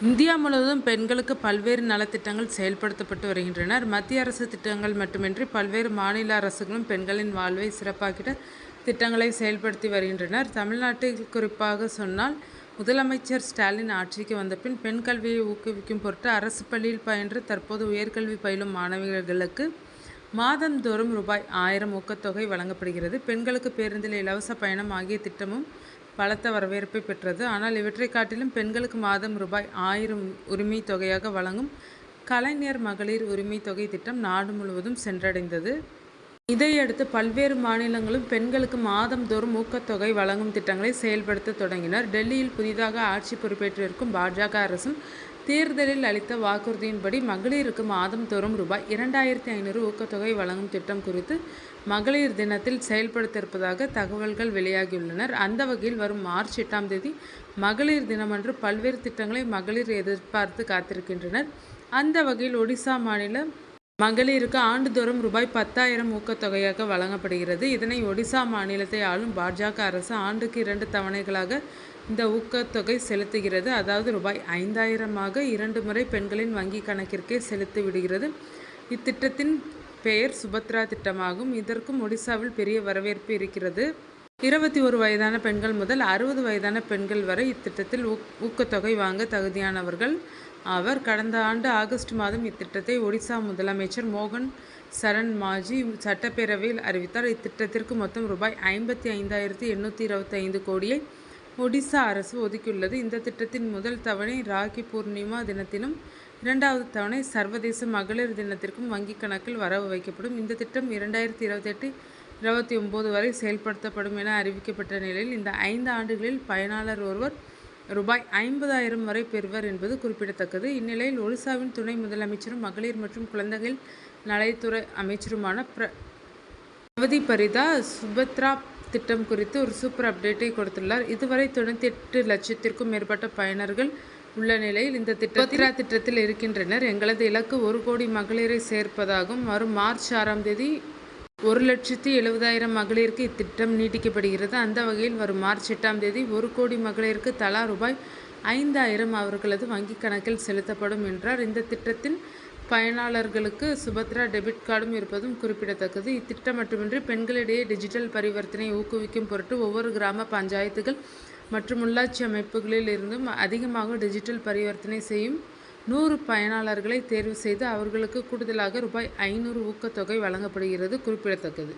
India முழுவதும் பெண்களுக்கு பல்வேறு நலத்திட்டங்கள் செயல்படுத்தப்பட்டு வருகின்றன. மத்திய அரசு திட்டங்கள் மட்டுமின்றி பல்வேறு மாநில அரசுகளும் பெண்களின் வாழ்வை சிறப்பாக்கிட திட்டங்களை செயல்படுத்தி வருகின்றனர். தமிழ்நாட்டில் குறிப்பாக சொன்னால், முதலமைச்சர் ஸ்டாலின் ஆட்சிக்கு வந்தபின் பெண் கல்வியை ஊக்குவிக்கும் பொருட்டு அரசு பள்ளியில் பயின்று தற்போது உயர்கல்வி பயிலும் மாணவிகளுக்கு மாதந்தோறும் ரூபாய் 1000 ஊக்கத்தொகை வழங்கப்படுகிறது. பெண்களுக்கு பேருந்தில் இலவச பயணம் ஆகிய திட்டமும் பலத்த வரவேற்பை பெற்றது. ஆனால் இவற்றை காட்டிலும் பெண்களுக்கு மாதம் ரூபாய் 1000 உரிமை தொகையாக வழங்கும் கலைஞர் மகளிர் உரிமை தொகை திட்டம் நாடு முழுவதும் சென்றடைந்தது. இதையடுத்து பல்வேறு மாநிலங்களும் பெண்களுக்கு மாதந்தோறும் ஊக்கத்தொகை வழங்கும் திட்டங்களை செயல்படுத்த தொடங்கினர். டெல்லியில் புதிதாக ஆட்சி பொறுப்பேற்றிருக்கும் பாஜக அரசும் தேர்தலில் அளித்த வாக்குறுதியின்படி மகளிருக்கு மாதந்தோறும் ரூபாய் 2500 ஊக்கத்தொகை வழங்கும் திட்டம் குறித்து மகளிர் தினத்தில் செயல்படுத்த இருப்பதாக தகவல்கள் வெளியாகியுள்ளனர். அந்த வகையில் வரும் மார்ச் 8ஆம் தேதி மகளிர் தினமன்று பல்வேறு திட்டங்களை மகளிர் எதிர்பார்த்து காத்திருக்கின்றனர். அந்த வகையில் ஒடிசா மாநில மகளிருக்கு ஆண்டுதோறும் ரூபாய் 10,000 ஊக்கத்தொகையாக வழங்கப்படுகிறது. இதனை ஒடிசா மாநிலத்தை ஆளும் பாஜக அரசு ஆண்டுக்கு 2 தவணைகளாக இந்த ஊக்கத்தொகை செலுத்துகிறது. அதாவது ரூபாய் 5,000 2 முறை பெண்களின் வங்கி கணக்கிற்கே செலுத்தி விடுகிறது. இத்திட்டத்தின் பெயர் சுபத்ரா திட்டமாகும். இதற்கும் ஒடிசாவில் பெரிய வரவேற்பு இருக்கிறது. 21 வயதான பெண்கள் முதல் 60 வயதான பெண்கள் வரை இத்திட்டத்தில் ஊக்கத்தொகை வாங்க தகுதியானவர்கள் ஆவர். கடந்த ஆண்டு ஆகஸ்ட் மாதம் இத்திட்டத்தை ஒடிசா முதலமைச்சர் மோகன் சரண் மாஜி சட்டப்பேரவையில் அறிவித்தார். இத்திட்டத்திற்கு மொத்தம் ரூபாய் 55,825 கோடியை ஒடிசா அரசு ஒதுக்கியுள்ளது. இந்த திட்டத்தின் முதல் தவணை ராக்கி பூர்ணிமா தினத்திலும், 2வது தவணை சர்வதேச மகளிர் தினத்திற்கும் வங்கி கணக்கில் வரவு வைக்கப்படும். இந்த திட்டம் 2028-29 வரை செயல்படுத்தப்படும் என அறிவிக்கப்பட்ட நிலையில் இந்த 5 ஆண்டுகளில் பயனாளர் ஒருவர் ரூபாய் 50,000 வரை பெறுவர் என்பது குறிப்பிடத்தக்கது. இந்நிலையில் ஒடிசாவின் துணை முதலமைச்சரும் மகளிர் மற்றும் குழந்தைகள் நலத்துறை அமைச்சருமான பிரகதி பரிதா சுபத்ரா திட்டம் குறித்து ஒரு சூப்பர் அப்டேட்டை கொடுத்துள்ளார். இதுவரை 98 லட்சத்திற்கும் மேற்பட்ட பயனர்கள் உள்ள நிலையில் இந்த திட்டத்தில் இருக்கின்றனர். எங்களது இலக்கு 1 கோடி மகளிரை சேர்ப்பதாகும். வரும் மார்ச் 6ஆம் தேதி 1,70,000 மகளிருக்கு இத்திட்டம் நீட்டிக்கப்படுகிறது. அந்த வகையில் வரும் மார்ச் 8ஆம் தேதி 1 கோடி மகளிருக்கு தலா ரூபாய் 5,000 அவர்களது வங்கி கணக்கில் செலுத்தப்படும் என்றார். இந்த திட்டத்தின் பயனாளர்களுக்கு சுபத்ரா டெபிட் கார்டும் இருப்பதும் குறிப்பிடத்தக்கது. இத்திட்டம் மட்டுமின்றி பெண்களிடையே டிஜிட்டல் பரிவர்த்தனை ஊக்குவிக்கும் பொருட்டு ஒவ்வொரு கிராம பஞ்சாயத்துகள் மற்றும் உள்ளாட்சி அமைப்புகளில் இருந்தும் அதிகமாக டிஜிட்டல் பரிவர்த்தனை செய்யும் 100 பயனாளர்களை தேர்வு செய்து அவர்களுக்கு கூடுதலாக ரூபாய் 500 ஊக்கத்தொகை வழங்கப்படுகிறது குறிப்பிடத்தக்கது.